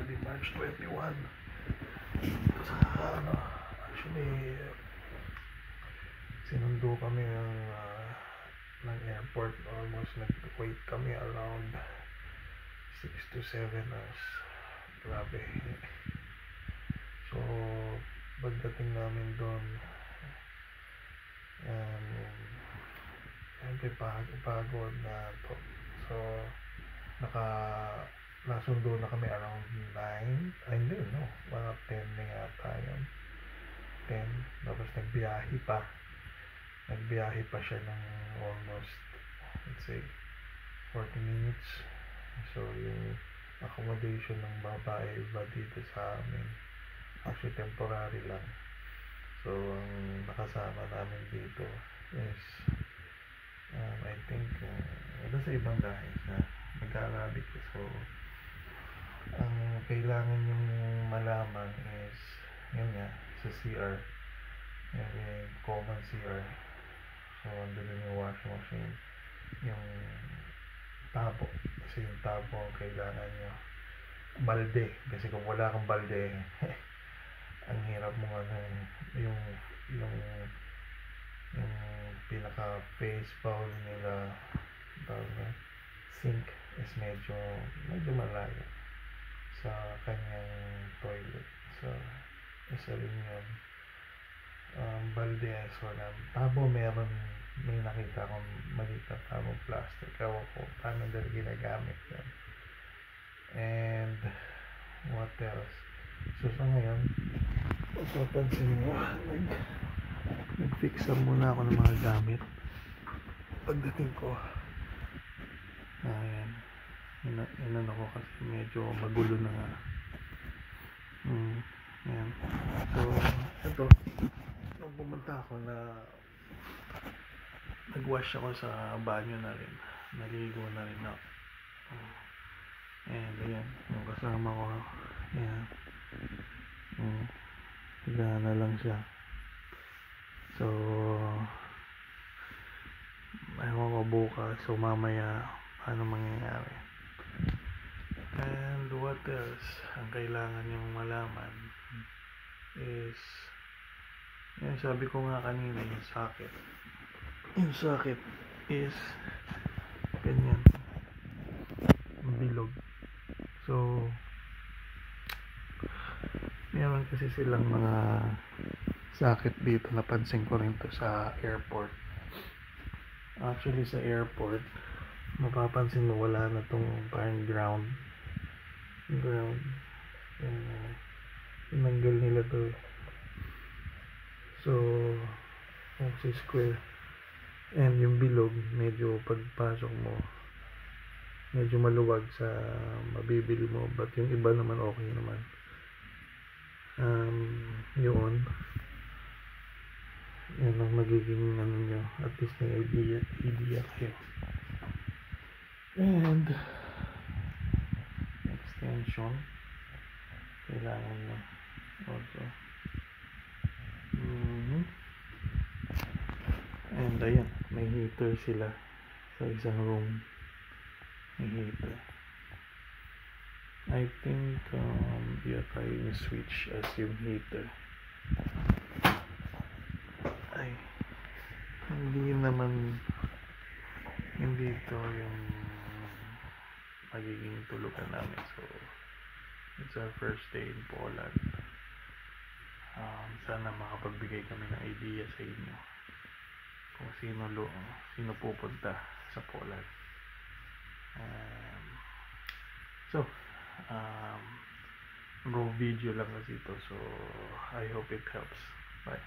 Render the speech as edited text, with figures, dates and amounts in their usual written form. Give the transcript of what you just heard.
Saturday, March 21. Sa ano, actually, sinundo kami ng airport. Almost nag-wait kami around 6 to 7 hours. Grabe. So, pagdating namin doon, siyempre pagod na to. So, nasundo na kami around 9. Ay, hindi, no. Mga 10 na yata yun. 10. Tapos nagbiyahe pa siya ng almost, let's say, 40 minutes. So, yung accommodation ng babae iba dito sa amin. Actually, temporary lang. So, ang nakasama namin dito is, I think, ito sa ibang lahi na nag-Arabic. So, ang kailangan yung malaman is, yun nga, sa CR. Yung common CR. So, andun yung washing machine. Yung tabo. Kasi yung tabo ang kailangan nyo. Balde. Kasi kung wala kang balde, ang hirap mo yung pinaka face bowl nila, sink is medyo malayo sa kanyang toilet. So, isa rin yun. Balde is wala. Tabo may nakita akong maliit na tabong plastic. Ewan ko paano nila ginagamit yan. And what else? So sa ngayon, papansin mo, nag-fixer muna ako ng mga gamit. Pagdating ko, ayan, inan ako kasi medyo magulo na nga. Ayan. So, ito, nung pumunta ako nag-wash ako sa banyo na rin. Naligo na rin ako. And ayan, yung kasama ko, ayan. Gana lang siya. So, ayaw ko bukas. So, mamaya, paano mangyayari? And what else? Ang kailangan yung malaman is, yan, sabi ko nga kanina, yung socket. Yung socket is ganyan. Bilog. So, meron kasi silang mga socket dito. Napansin ko rin to sa airport. Actually, sa airport, mapapansin mo wala na tong parang ground. Tinanggal nila to. So, si square. And yung bilog, medyo pagpasok mo, medyo maluwag sa mabibili mo. But yung iba naman okay naman. Yun. Yan ang magiging nyo. At least may idea kayo. And extension kailangan nyo also. And ayan, may heater sila sa isang room. May heater. I think try yung switch as yung heater. Ay, hindi ito yung magiging tulugan namin. So, it's our first day in Poland. Sana makapagbigay kami ng idea sa inyo kung sino pupunta sa Poland. So, raw video lang kasi ito. So, I hope it helps. Bye.